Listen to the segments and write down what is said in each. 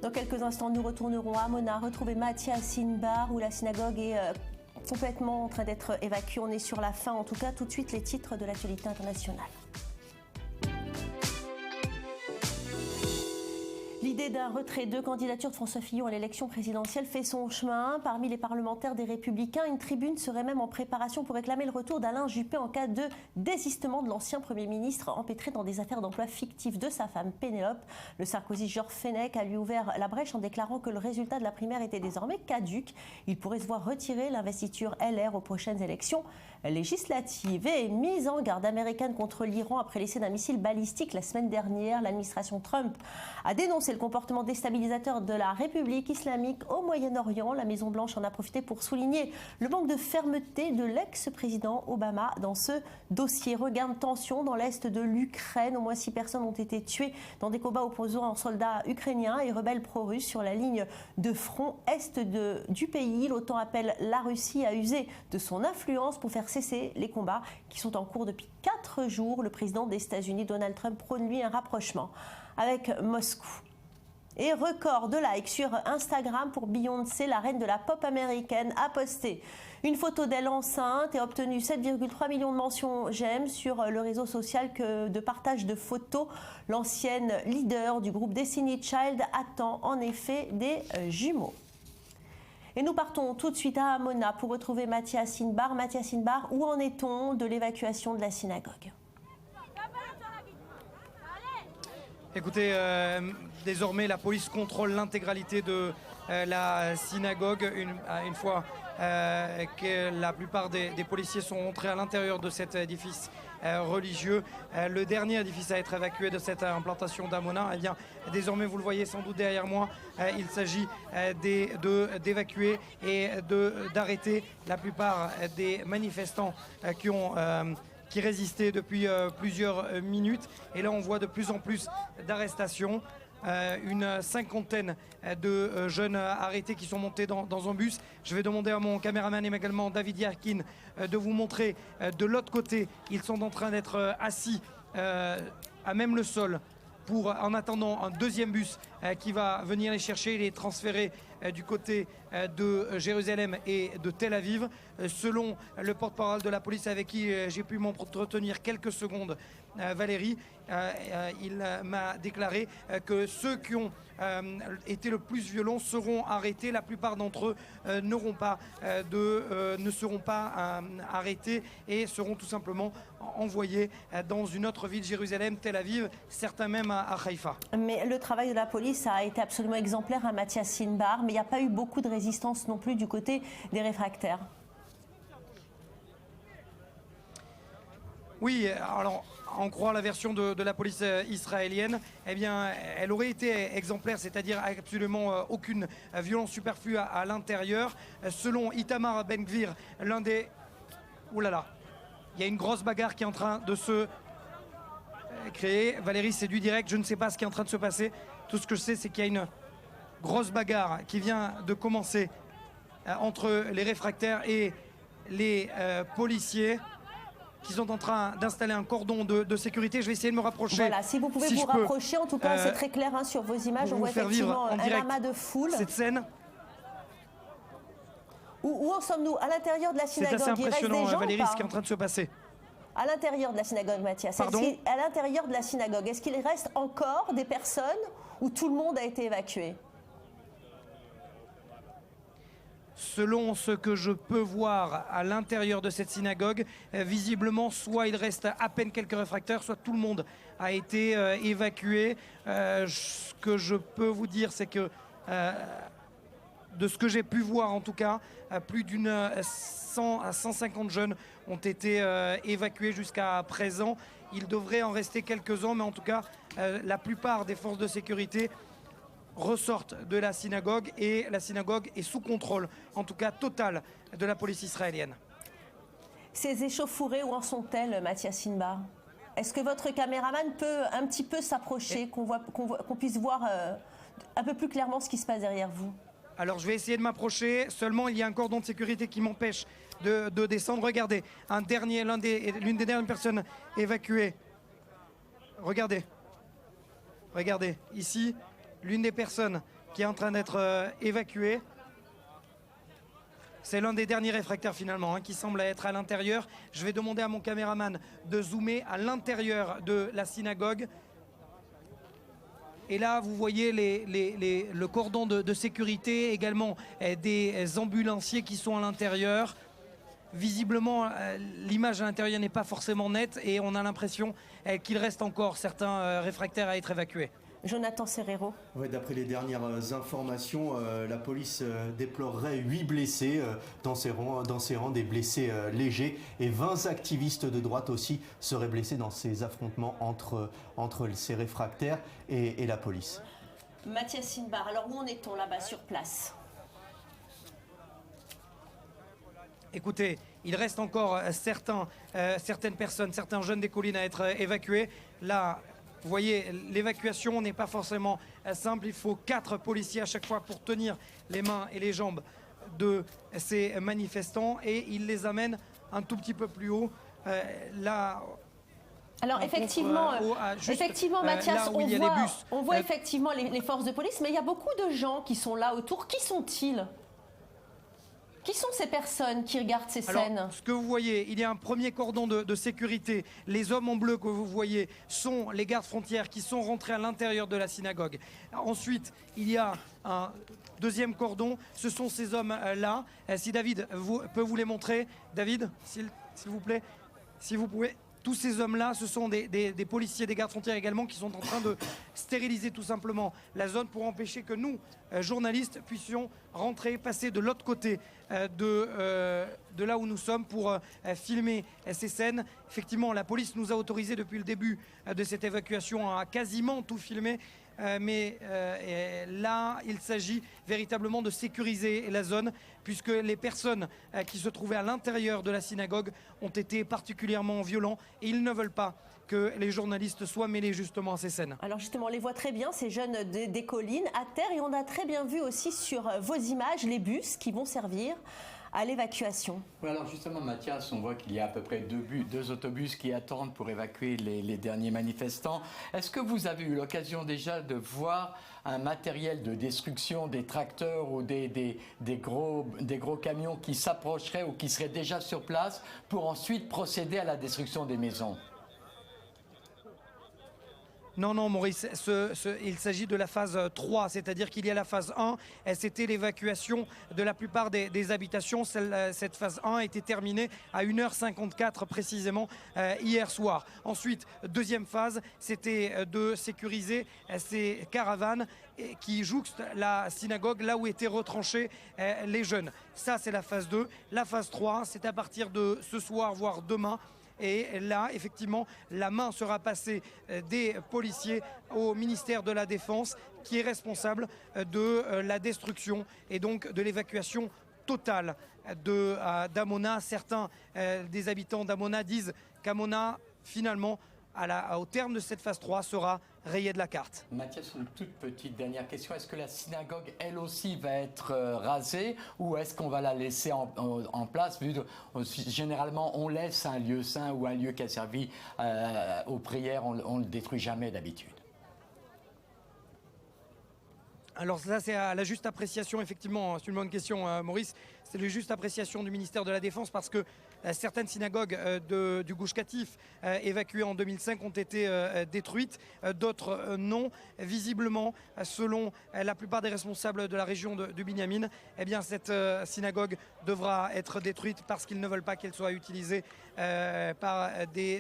Dans quelques instants, nous retournerons à Mona, retrouver Mathia Sinbar, où la synagogue est complètement en train d'être évacuée. On est sur la fin, en tout cas. Tout de suite, les titres de l'actualité internationale. L'idée d'un retrait de candidature de François Fillon à l'élection présidentielle fait son chemin. Parmi les parlementaires des Républicains, une tribune serait même en préparation pour réclamer le retour d'Alain Juppé en cas de désistement de l'ancien Premier ministre empêtré dans des affaires d'emploi fictifs de sa femme Pénélope. Le Sarkozy Georges Fenech a lui ouvert la brèche en déclarant que le résultat de la primaire était désormais caduc. Il pourrait se voir retirer l'investiture LR aux prochaines élections législatives. Et mise en garde américaine contre l'Iran après l'essai d'un missile balistique la semaine dernière, l'administration Trump a dénoncé le comportement déstabilisateur de la République islamique au Moyen-Orient. La Maison-Blanche en a profité pour souligner le manque de fermeté de l'ex-président Obama dans ce dossier. Regain de tension dans l'est de l'Ukraine. Au moins 6 personnes ont été tuées dans des combats opposant soldats ukrainiens et rebelles pro-russes sur la ligne de front est du pays. L'OTAN appelle la Russie à user de son influence pour faire cesser les combats qui sont en cours depuis 4 jours. Le président des États-Unis, Donald Trump, prône lui un rapprochement avec Moscou. Et record de likes sur Instagram pour Beyoncé, la reine de la pop américaine, a posté une photo d'elle enceinte et a obtenu 7,3 millions de mentions j'aime sur le réseau social de partage de photos. L'ancienne leader du groupe Destiny Child attend en effet des jumeaux. Et nous partons tout de suite à Mona pour retrouver Mathia Sinbar. Mathia Sinbar, où en est-on de l'évacuation de la synagogue ? Écoutez, désormais la police contrôle l'intégralité de la synagogue une fois que la plupart des policiers sont entrés à l'intérieur de cet édifice religieux. Le dernier édifice à être évacué de cette implantation d'Amona, eh bien, désormais vous le voyez sans doute derrière moi, il s'agit d'évacuer et d'arrêter la plupart des manifestants qui résistaient depuis plusieurs minutes. Et là, on voit de plus en plus d'arrestations. Une cinquantaine de jeunes arrêtés qui sont montés dans un bus. Je vais demander à mon caméraman et également David Yarkin de vous montrer de l'autre côté. Ils sont en train d'être assis à même le sol en attendant un deuxième bus qui va venir les chercher et les transférer du côté de Jérusalem et de Tel Aviv. Selon le porte-parole de la police avec qui j'ai pu m'entretenir quelques secondes, Valérie, il m'a déclaré que ceux qui ont été le plus violents seront arrêtés. La plupart d'entre eux ne seront pas arrêtés et seront tout simplement envoyés dans une autre ville, Jérusalem, Tel Aviv, certains même à Haïfa. Mais le travail de la police a été absolument exemplaire à Mathia Sinbar, mais il n'y a pas eu beaucoup de résistance non plus du côté des réfractaires. Oui, alors en croire la version de la police israélienne, eh bien, elle aurait été exemplaire, c'est-à-dire absolument aucune violence superflue à l'intérieur. Selon Itamar Ben-Gvir, l'un des... Ouh là là, il y a une grosse bagarre qui est en train de se créer. Valérie, c'est du direct, je ne sais pas ce qui est en train de se passer. Tout ce que je sais, c'est qu'il y a une grosse bagarre qui vient de commencer entre les réfractaires et les policiers, qui sont en train d'installer un cordon de sécurité. Je vais essayer de me rapprocher. Voilà, si vous pouvez vous rapprocher, en tout cas, c'est très clair sur vos images. On voit effectivement un amas de foule. Cette scène. Où en sommes-nous? À l'intérieur de la synagogue, c'est assez impressionnant, il reste des gens, Valérie, ce qui est en train de se passer. À l'intérieur de la synagogue, Mathias. À l'intérieur de la synagogue, est-ce qu'il reste encore des personnes où tout le monde a été évacué? Selon ce que je peux voir à l'intérieur de cette synagogue, visiblement, soit il reste à peine quelques réfractaires, soit tout le monde a été évacué. Ce que je peux vous dire, c'est que, de ce que j'ai pu voir en tout cas, plus d'une 100 à 150 jeunes ont été évacués jusqu'à présent. Il devrait en rester quelques-uns, mais en tout cas, la plupart des forces de sécurité ressortent de la synagogue et la synagogue est sous contrôle, en tout cas total, de la police israélienne. Ces échauffourées, où en sont-elles, Mathia Sinbar? Est-ce que votre caméraman peut un petit peu s'approcher, qu'on puisse voir un peu plus clairement ce qui se passe derrière vous? Alors je vais essayer de m'approcher, seulement il y a un cordon de sécurité qui m'empêche de descendre. Regardez, l'une des dernières personnes évacuées. Regardez, ici, l'une des personnes qui est en train d'être évacué. C'est l'un des derniers réfractaires finalement qui semble être à l'intérieur. Je vais demander à mon caméraman de zoomer à l'intérieur de la synagogue. Et là, vous voyez le cordon de sécurité, également des ambulanciers qui sont à l'intérieur. Visiblement, l'image à l'intérieur n'est pas forcément nette et on a l'impression qu'il reste encore certains réfractaires à être évacués. Jonathan Serrero. Ouais, d'après les dernières informations, la police déplorerait 8 blessés dans ses rangs, des blessés légers, et 20 activistes de droite aussi seraient blessés dans ces affrontements entre ces réfractaires et la police. Mathias Sinbar, alors où en est-on là-bas sur place? Écoutez, il reste encore certaines personnes, certains jeunes des collines à être évacués. Là, vous voyez, l'évacuation n'est pas forcément simple. Il faut 4 policiers à chaque fois pour tenir les mains et les jambes de ces manifestants et ils les amènent un tout petit peu plus haut. Là, alors effectivement, Mathias, on voit effectivement les forces de police, mais il y a beaucoup de gens qui sont là autour. Qui sont-ils ? Qui sont ces personnes qui regardent ces scènes? Alors, ce que vous voyez, il y a un premier cordon de sécurité. Les hommes en bleu que vous voyez sont les gardes frontières qui sont rentrés à l'intérieur de la synagogue. Ensuite, il y a un deuxième cordon. Ce sont ces hommes-là. Si David peut vous les montrer. David, s'il vous plaît, si vous pouvez. Tous ces hommes-là, ce sont des policiers, des gardes frontières également, qui sont en train de stériliser tout simplement la zone pour empêcher que nous, journalistes, puissions rentrer, passer de l'autre côté de là où nous sommes pour filmer ces scènes. Effectivement, la police nous a autorisé depuis le début de cette évacuation à quasiment tout filmer. Mais là, il s'agit véritablement de sécuriser la zone, puisque les personnes qui se trouvaient à l'intérieur de la synagogue ont été particulièrement violents et ils ne veulent pas que les journalistes soient mêlés justement à ces scènes. Alors justement, on les voit très bien, ces jeunes des collines, à terre, et on a très bien vu aussi sur vos images les bus qui vont servir à l'évacuation. Oui, alors justement, Mathias, on voit qu'il y a à peu près deux autobus qui attendent pour évacuer les derniers manifestants. Est-ce que vous avez eu l'occasion déjà de voir un matériel de destruction, des tracteurs ou des gros camions qui s'approcheraient ou qui seraient déjà sur place pour ensuite procéder à la destruction des maisons? Non, Maurice, il s'agit de la phase 3, c'est-à-dire qu'il y a la phase 1, c'était l'évacuation de la plupart des habitations. Cette phase 1 a été terminée à 1h54 précisément hier soir. Ensuite, deuxième phase, c'était de sécuriser ces caravanes qui jouxtent la synagogue, là où étaient retranchés les jeunes. Ça, c'est la phase 2. La phase 3, c'est à partir de ce soir, voire demain. Et là, effectivement, la main sera passée des policiers au ministère de la Défense, qui est responsable de la destruction et donc de l'évacuation totale d'Amona. Certains des habitants d'Amona disent qu'Amona, finalement, au terme de cette phase 3, sera rayée de la carte. Mathias, une toute petite dernière question. Est-ce que la synagogue, elle aussi, va être rasée ou est-ce qu'on va la laisser en place, vu que généralement, on laisse un lieu saint ou un lieu qui a servi aux prières, on ne le détruit jamais d'habitude? Alors ça, c'est à la juste appréciation, effectivement, c'est une bonne question, Maurice. C'est la juste appréciation du ministère de la Défense parce que certaines synagogues du Gush Katif évacuées en 2005 ont été détruites, d'autres non. Visiblement, selon la plupart des responsables de la région du Binyamin, eh bien, cette synagogue devra être détruite parce qu'ils ne veulent pas qu'elle soit utilisée par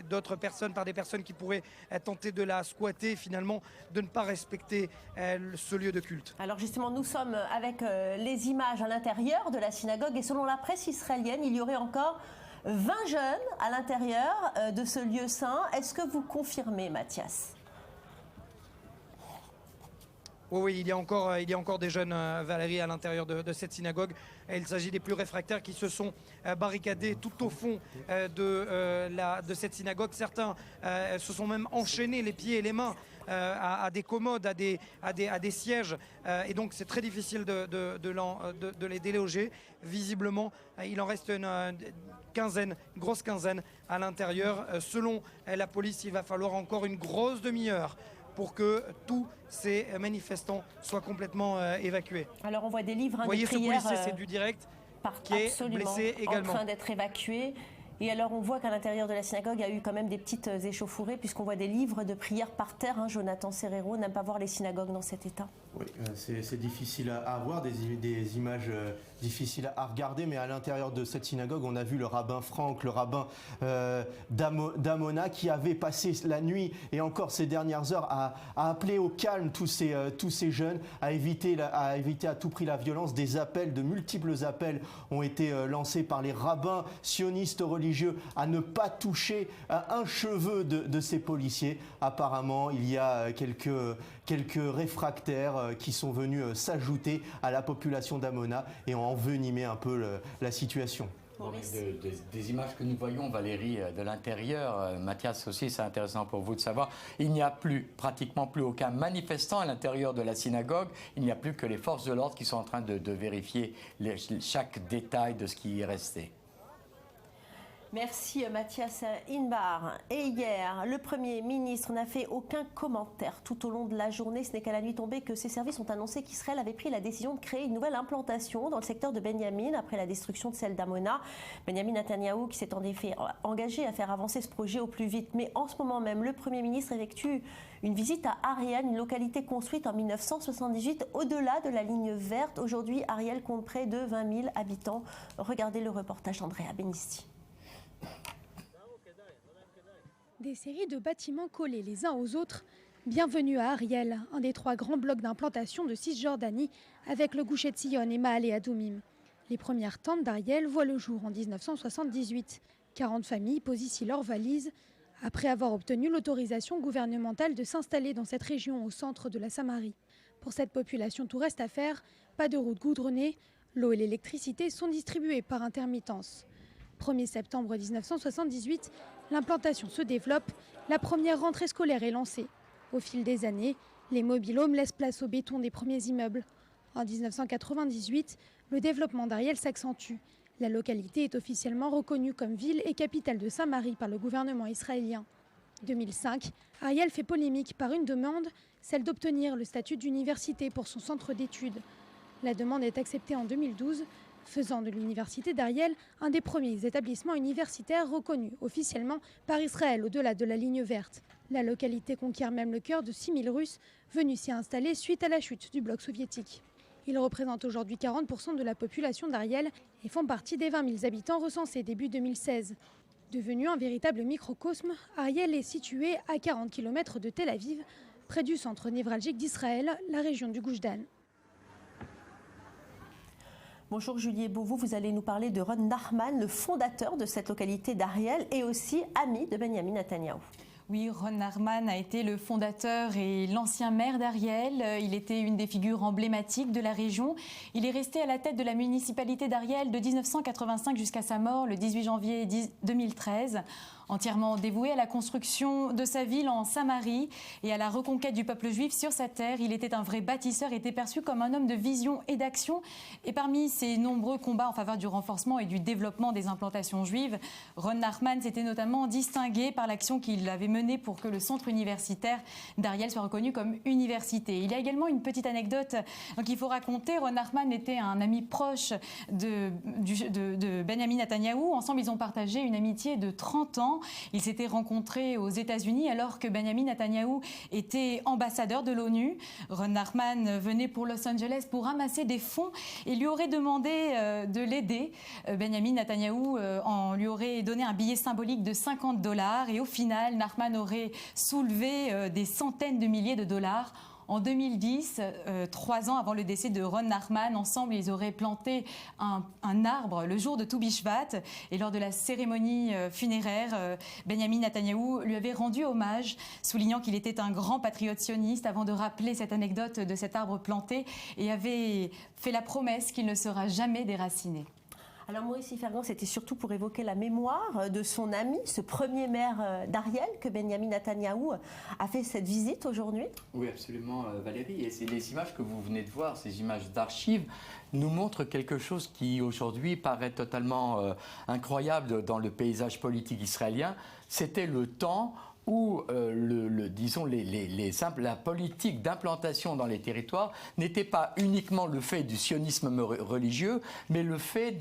d'autres personnes, par des personnes qui pourraient tenter de la squatter, finalement, de ne pas respecter ce lieu de culte. Alors justement, nous sommes avec les images à l'intérieur de la synagogue et selon la presse israélienne, il y aurait encore 20 jeunes à l'intérieur de ce lieu saint. Est-ce que vous confirmez, Mathias ? Oui, il y a encore des jeunes, Valérie, à l'intérieur de cette synagogue. Et il s'agit des plus réfractaires qui se sont barricadés tout au fond de cette synagogue. Certains se sont même enchaînés les pieds et les mains à des commodes, à des sièges. Et donc c'est très difficile de les déloger. Visiblement, il en reste une grosse quinzaine à l'intérieur. Selon la police, il va falloir encore une grosse demi-heure pour que tous ces manifestants soient complètement évacués. Alors on voit des livres, Vous voyez de ce prières, policier, c'est du direct, qui est blessé également. en train d'être évacué. Et alors on voit qu'à l'intérieur de la synagogue, il y a eu quand même des petites échauffourées, puisqu'on voit des livres de prières par terre. Jonathan Serrero n'aime pas voir les synagogues dans cet état. Oui, c'est difficile à voir, des images difficiles à regarder, mais à l'intérieur de cette synagogue, on a vu le rabbin Franck, le rabbin d'Amona, qui avait passé la nuit et encore ces dernières heures à appeler au calme tous ces jeunes, à éviter à tout prix la violence. De multiples appels ont été lancés par les rabbins sionistes religieux à ne pas toucher à un cheveu de ces policiers. Apparemment, il y a quelques réfractaires qui sont venus s'ajouter à la population d'Amona et ont envenimé un peu la situation. Des images que nous voyons, Valérie, de l'intérieur, Mathias aussi, c'est intéressant pour vous de savoir, il n'y a pratiquement plus aucun manifestant à l'intérieur de la synagogue, il n'y a plus que les forces de l'ordre qui sont en train de vérifier chaque détail de ce qui est resté. Merci Mathias Inbar. Et hier, le Premier ministre n'a fait aucun commentaire tout au long de la journée. Ce n'est qu'à la nuit tombée que ses services ont annoncé qu'Israël avait pris la décision de créer une nouvelle implantation dans le secteur de Benyamin après la destruction de celle d'Amona. Benyamin Netanyahou qui s'est en effet engagé à faire avancer ce projet au plus vite. Mais en ce moment même, le Premier ministre effectue une visite à Ariel, une localité construite en 1978 au-delà de la ligne verte. Aujourd'hui, Ariel compte près de 20 000 habitants. Regardez le reportage d'Andrea Benisti. Des séries de bâtiments collés les uns aux autres. Bienvenue à Ariel, un des 3 grands blocs d'implantation de Cisjordanie avec le Gush Etzion et Maale Adumim. Les premières tentes d'Ariel voient le jour en 1978. 40 familles posent ici leurs valises après avoir obtenu l'autorisation gouvernementale de s'installer dans cette région au centre de la Samarie. Pour cette population, tout reste à faire. Pas de route goudronnée. L'eau et l'électricité sont distribuées par intermittence. 1er septembre 1978, l'implantation se développe, la première rentrée scolaire est lancée. Au fil des années, les mobil-homes laissent place au béton des premiers immeubles. En 1998, le développement d'Ariel s'accentue. La localité est officiellement reconnue comme ville et capitale de Samarie par le gouvernement israélien. 2005, Ariel fait polémique par une demande, celle d'obtenir le statut d'université pour son centre d'études. La demande est acceptée en 2012, faisant de l'université d'Ariel un des premiers établissements universitaires reconnus officiellement par Israël au-delà de la ligne verte. La localité conquiert même le cœur de 6 000 Russes venus s'y installer suite à la chute du bloc soviétique. Ils représentent aujourd'hui 40% de la population d'Ariel et font partie des 20 000 habitants recensés début 2016. Devenu un véritable microcosme, Ariel est situé à 40 km de Tel Aviv, près du centre névralgique d'Israël, la région du Gush Dan. Bonjour Julie Beauvau, vous allez nous parler de Ron Nachman, le fondateur de cette localité d'Ariel et aussi ami de Benyamin Netanyahou. Oui, Ron Nachman a été le fondateur et l'ancien maire d'Ariel. Il était une des figures emblématiques de la région. Il est resté à la tête de la municipalité d'Ariel de 1985 jusqu'à sa mort le 18 janvier 2013. Entièrement dévoué à la construction de sa ville en Samarie et à la reconquête du peuple juif sur sa terre, il était un vrai bâtisseur, était perçu comme un homme de vision et d'action. Et parmi ses nombreux combats en faveur du renforcement et du développement des implantations juives, Ron Nachman s'était notamment distingué par l'action qu'il avait menée pour que le centre universitaire d'Ariel soit reconnu comme université. Il y a également une petite anecdote qu'il faut raconter. Ron Nachman était un ami proche de Benyamin Netanyahou. Ensemble, ils ont partagé une amitié de 30 ans. Ils s'étaient rencontrés aux États-Unis alors que Benyamin Netanyahou était ambassadeur de l'ONU. Ron Nachman venait pour Los Angeles pour ramasser des fonds et lui aurait demandé de l'aider. Benyamin Netanyahou lui aurait donné un billet symbolique de $50 et au final, Nachman aurait soulevé des centaines de milliers de dollars. En 2010, 3 ans avant le décès de Ron Nachman, ensemble, ils auraient planté un arbre le jour de Tou Bishvat. Et lors de la cérémonie funéraire, Benyamin Netanyahou lui avait rendu hommage, soulignant qu'il était un grand patriote sioniste avant de rappeler cette anecdote de cet arbre planté et avait fait la promesse qu'il ne sera jamais déraciné. Alors Maurice Fergan, c'était surtout pour évoquer la mémoire de son ami, ce premier maire d'Ariel, que Benyamin Netanyahou a fait cette visite aujourd'hui. Oui, absolument Valérie. Et les images que vous venez de voir, ces images d'archives, nous montrent quelque chose qui aujourd'hui paraît totalement incroyable dans le paysage politique israélien. C'était le temps où disons, la politique d'implantation dans les territoires n'était pas uniquement le fait du sionisme religieux, mais le fait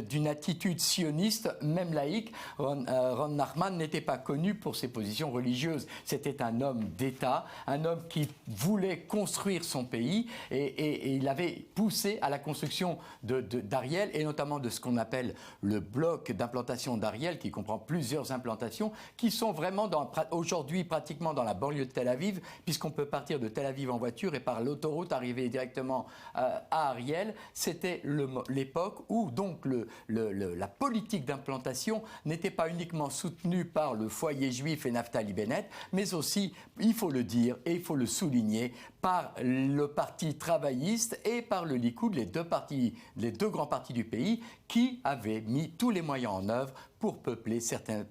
d'une attitude sioniste, même laïque. Ron Nachman n'était pas connu pour ses positions religieuses. C'était un homme d'État, un homme qui voulait construire son pays et il avait poussé à la construction d'Ariel et notamment de ce qu'on appelle le bloc d'implantation d'Ariel qui comprend plusieurs implantations qui sont vraiment aujourd'hui pratiquement dans la banlieue de Tel Aviv puisqu'on peut partir de Tel Aviv en voiture et par l'autoroute arriver directement à Ariel. C'était l'époque où donc la politique d'implantation n'était pas uniquement soutenue par le foyer juif et Naftali Bennett, mais aussi, il faut le dire et il faut le souligner, par le parti travailliste et par le Likoud, les deux grands partis du pays, qui avaient mis tous les moyens en œuvre pour peupler certains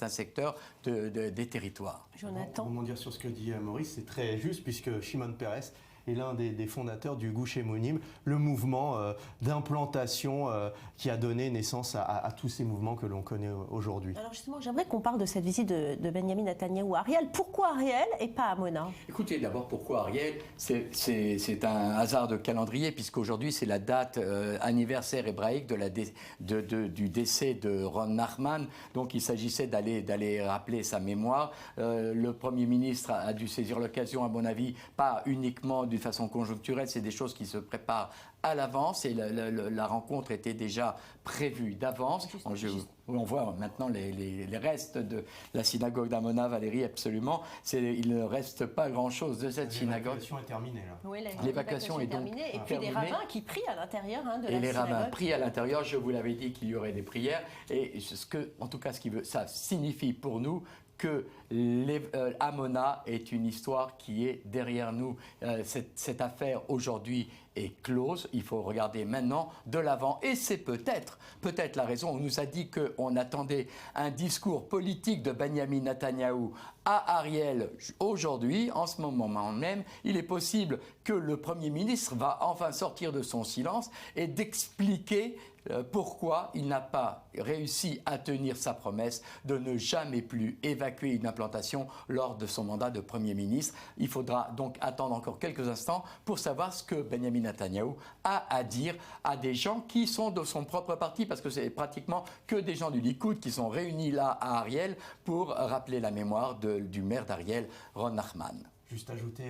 secteurs des territoires. Jonathan. Pour rebondir sur ce que dit Maurice, c'est très juste puisque Shimon Peres est l'un des fondateurs du Gush Emonim, le mouvement d'implantation qui a donné naissance à tous ces mouvements que l'on connaît aujourd'hui. Alors justement, j'aimerais qu'on parle de cette visite de Benjamin Netanyahou à Ariel. Pourquoi Ariel et pas Amona? Écoutez, d'abord, pourquoi Ariel? C'est un hasard de calendrier, puisqu'aujourd'hui, c'est la date anniversaire hébraïque du décès de Ron Nachman. Donc, il s'agissait d'aller rappeler sa mémoire. Le Premier ministre a dû saisir l'occasion, à mon avis, pas uniquement d'une façon conjoncturelle, c'est des choses qui se préparent à l'avance et la rencontre était déjà prévue d'avance. On voit maintenant les restes de la synagogue d'Amona, Valérie, absolument. Il ne reste pas grand-chose de cette synagogue. L'évacuation est terminée, là. Oui, l'évacuation est donc terminée. Et puis des rabbins qui prient à l'intérieur de la synagogue. Et les rabbins prient à l'intérieur. Je vous l'avais dit qu'il y aurait des prières. Et ça signifie pour nous que Amona est une histoire qui est derrière nous. Cette affaire aujourd'hui est close. Il faut regarder maintenant de l'avant. Et c'est peut-être la raison. On nous a dit qu'on attendait un discours politique de Benjamin Netanyahou à Ariel aujourd'hui, en ce moment même. Il est possible que le Premier ministre va enfin sortir de son silence et d'expliquer pourquoi il n'a pas réussi à tenir sa promesse de ne jamais plus évacuer une implantation lors de son mandat de Premier ministre. Il faudra donc attendre encore quelques instants pour savoir ce que Benjamin Netanyahou a à dire à des gens qui sont de son propre parti, parce que c'est pratiquement que des gens du Likoud qui sont réunis là à Ariel pour rappeler la mémoire du maire d'Ariel, Ron Nachman. Juste ajouter,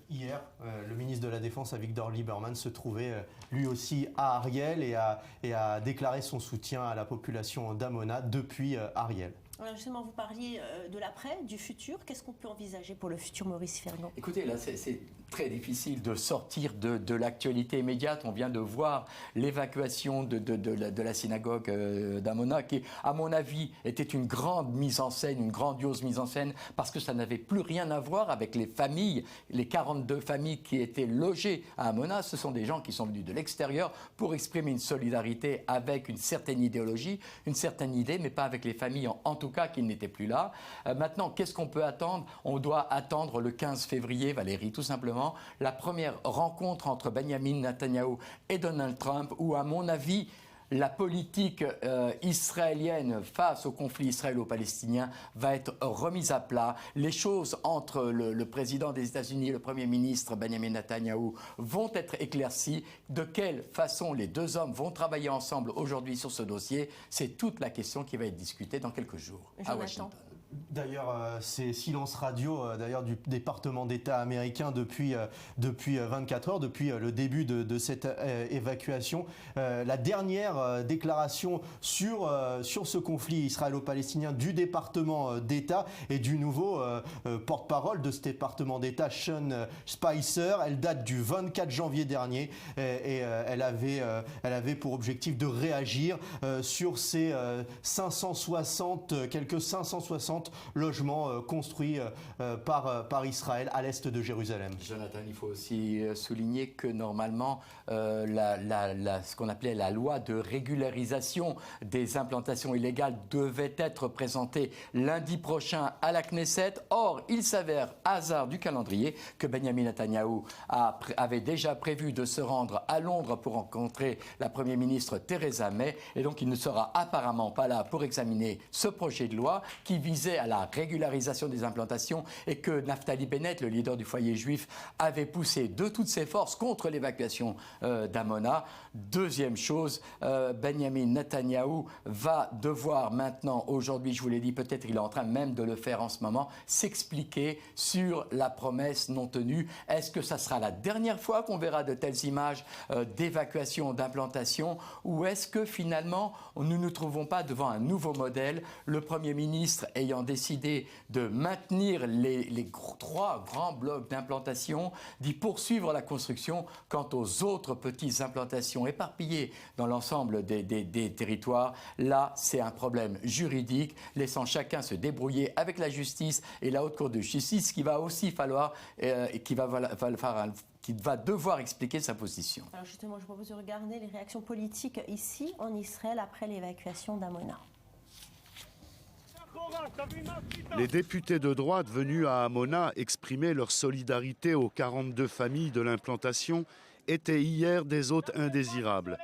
hier, le ministre de la Défense, Avigdor Lieberman, se trouvait lui aussi à Ariel et a déclaré son soutien à la population d'Amona depuis Ariel. Alors justement, vous parliez de l'après, du futur. Qu'est-ce qu'on peut envisager pour le futur, Maurice Ferrand? Écoutez, là, c'est très difficile de sortir de l'actualité immédiate. On vient de voir l'évacuation de la synagogue d'Amona, qui, à mon avis, était une grande mise en scène, une grandiose mise en scène, parce que ça n'avait plus rien à voir avec les familles, les 42 familles qui étaient logées à Amona. Ce sont des gens qui sont venus de l'extérieur pour exprimer une solidarité avec une certaine idéologie, une certaine idée, mais pas avec les familles, en tout cas, qui n'étaient plus là. Maintenant, qu'est-ce qu'on peut attendre? On doit attendre le 15 février, Valérie, tout simplement, la première rencontre entre Benjamin Netanyahou et Donald Trump, où, à mon avis, la politique israélienne face au conflit israélo-palestinien va être remise à plat. Les choses entre le président des États-Unis et le Premier ministre Benjamin Netanyahou vont être éclaircies. De quelle façon les deux hommes vont travailler ensemble aujourd'hui sur ce dossier, c'est toute la question qui va être discutée dans quelques jours à Washington. D'ailleurs, c'est silence radio du département d'État américain depuis 24 heures, depuis le début de cette évacuation. La dernière déclaration sur ce conflit israélo-palestinien du département d'État et du nouveau porte-parole de ce département d'État, Sean Spicer, elle date du 24 janvier dernier et elle avait pour objectif de réagir sur ces quelques 560 logements construits par Israël à l'est de Jérusalem. Jonathan, il faut aussi souligner que normalement, ce qu'on appelait la loi de régularisation des implantations illégales devait être présentée lundi prochain à la Knesset. Or, il s'avère, hasard du calendrier, que Benjamin Netanyahou avait déjà prévu de se rendre à Londres pour rencontrer la Première ministre Theresa May. Et donc, il ne sera apparemment pas là pour examiner ce projet de loi qui visait visait à la régularisation des implantations et que Naftali Bennett, le leader du foyer juif, avait poussé de toutes ses forces contre l'évacuation d'Amona. Deuxième chose, Benjamin Netanyahou va devoir maintenant, aujourd'hui, je vous l'ai dit, peut-être il est en train même de le faire en ce moment, s'expliquer sur la promesse non tenue. Est-ce que ça sera la dernière fois qu'on verra de telles images d'évacuation, d'implantation, ou est-ce que finalement nous ne nous trouvons pas devant un nouveau modèle, le Premier ministre ayant décidé de maintenir les 3 grands blocs d'implantation, d'y poursuivre la construction, quant aux autres petites implantations éparpillées dans l'ensemble des territoires, là c'est un problème juridique, laissant chacun se débrouiller avec la justice et la Haute Cour de justice qui va aussi falloir, qui va devoir expliquer sa position. Alors justement, je vous propose de regarder les réactions politiques ici en Israël après l'évacuation d'Amona. Les députés de droite venus à Amona exprimer leur solidarité aux 42 familles de l'implantation étaient hier des hôtes indésirables.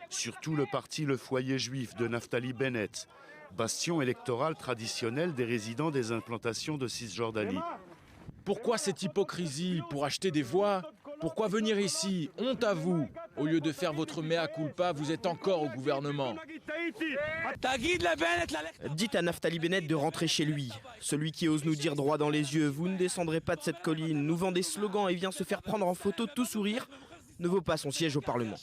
Surtout le parti Le Foyer Juif de Naftali Bennett, bastion électoral traditionnel des résidents des implantations de Cisjordanie. Pourquoi cette hypocrisie pour acheter des voix? Pourquoi venir ici? Honte à vous! Au lieu de faire votre mea culpa, vous êtes encore au gouvernement. Dites à Naftali Bennett de rentrer chez lui. Celui qui ose nous dire droit dans les yeux, vous ne descendrez pas de cette colline, nous vend des slogans et vient se faire prendre en photo tout sourire, ne vaut pas son siège au Parlement.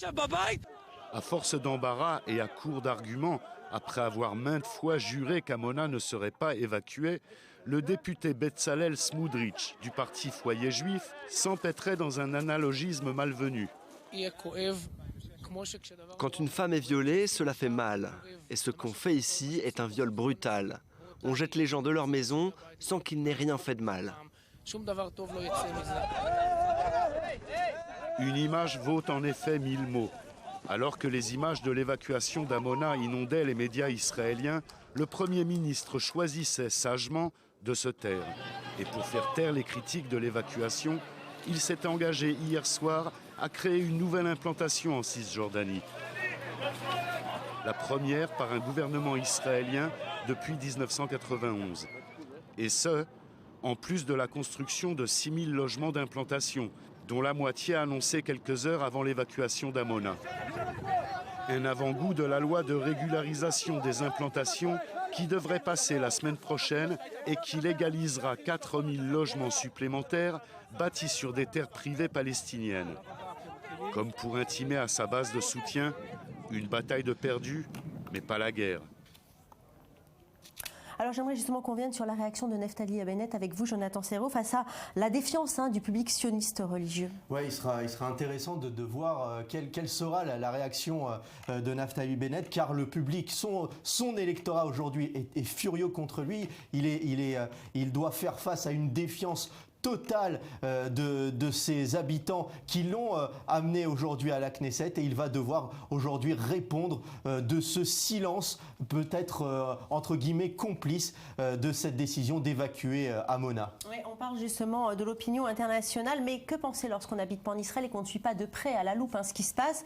À force d'embarras et à court d'arguments, après avoir maintes fois juré qu'Amona ne serait pas évacuée, le député Betzalel Smotrich du parti Foyer Juif s'empêtrait dans un analogisme malvenu. Quand une femme est violée, cela fait mal. Et ce qu'on fait ici est un viol brutal. On jette les gens de leur maison sans qu'ils n'aient rien fait de mal. Une image vaut en effet 1000 mots. Alors que les images de l'évacuation d'Amona inondaient les médias israéliens, le Premier ministre choisissait sagement de se taire. Et pour faire taire les critiques de l'évacuation, il s'est engagé hier soir à créer une nouvelle implantation en Cisjordanie. La première par un gouvernement israélien depuis 1991. Et ce, en plus de la construction de 6000 logements d'implantation, dont la moitié annoncée quelques heures avant l'évacuation d'Amona. Un avant-goût de la loi de régularisation des implantations qui devrait passer la semaine prochaine et qui légalisera 4000 logements supplémentaires bâtis sur des terres privées palestiniennes. Comme pour intimer à sa base de soutien, une bataille de perdus, mais pas la guerre. Alors j'aimerais justement qu'on vienne sur la réaction de Naftali Bennett avec vous, Jonathan Serrault, face à la défiance du public sioniste religieux. Oui, il sera intéressant de voir quelle sera la réaction de Naftali Bennett, car le public, son électorat aujourd'hui est furieux contre lui. Il doit faire face à une défiance totale de ses habitants qui l'ont amené aujourd'hui à la Knesset, et il va devoir aujourd'hui répondre de ce silence, peut-être entre guillemets complice de cette décision d'évacuer Amona. Oui, on parle justement de l'opinion internationale, mais que penser lorsqu'on n'habite pas en Israël et qu'on ne suit pas de près à la loupe ce qui se passe,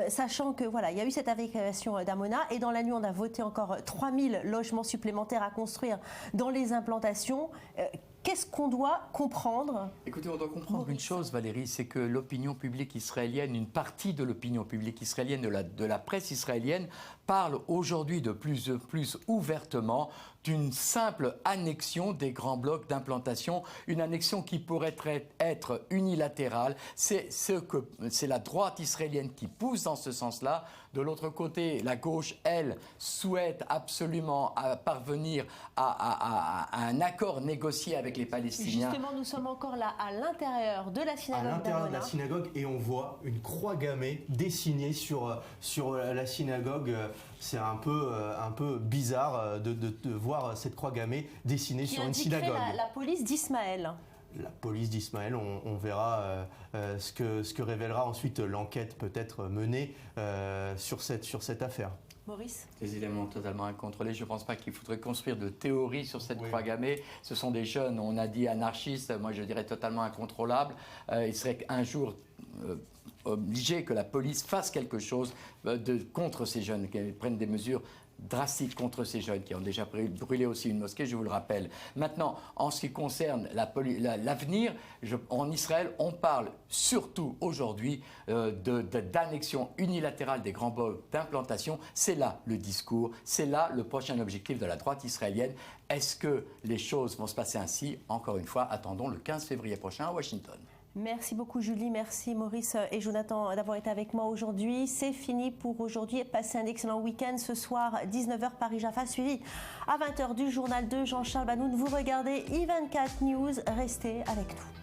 sachant que voilà, il y a eu cette évacuation d'Amona et dans la nuit on a voté encore 3000 logements supplémentaires à construire dans les implantations. Qu'est-ce qu'on doit comprendre? Écoutez, on doit comprendre une chose, Valérie, c'est que l'opinion publique israélienne, une partie de l'opinion publique israélienne, de la presse israélienne, parle aujourd'hui de plus en plus ouvertement d'une simple annexion des grands blocs d'implantation, une annexion qui pourrait être unilatérale. C'est la droite israélienne qui pousse dans ce sens-là. De l'autre côté, la gauche, elle, souhaite absolument parvenir à un accord négocié avec les Palestiniens. Justement, nous sommes encore là, à l'intérieur de la synagogue d'Amona. À l'intérieur de la synagogue, et on voit une croix gammée dessinée sur la synagogue. C'est un peu bizarre de voir cette croix gammée dessinée sur une synagogue. La police d'Ismaël. La police d'Ismaël, on verra ce que révélera ensuite l'enquête peut-être menée sur cette affaire. Maurice? Des éléments totalement incontrôlés. Je ne pense pas qu'il faudrait construire de théories sur cette croix gammée. Ce sont des jeunes, on a dit anarchistes, moi je dirais totalement incontrôlables. Il serait un jour obligé que la police fasse quelque chose contre ces jeunes, qu'elle prenne des mesures drastique contre ces jeunes qui ont déjà brûlé aussi une mosquée, je vous le rappelle. Maintenant, en ce qui concerne l'avenir, en Israël, on parle surtout aujourd'hui d'annexion unilatérale des grands blocs d'implantation. C'est là le discours, c'est là le prochain objectif de la droite israélienne. Est-ce que les choses vont se passer ainsi? Encore une fois, attendons le 15 février prochain à Washington. Merci beaucoup Julie, merci Maurice et Jonathan d'avoir été avec moi aujourd'hui. C'est fini pour aujourd'hui. Passez un excellent week-end. Ce soir, 19h, Paris-Jaffa, suivi à 20h du journal de Jean-Charles Banoun. Vous regardez I24 News. Restez avec nous.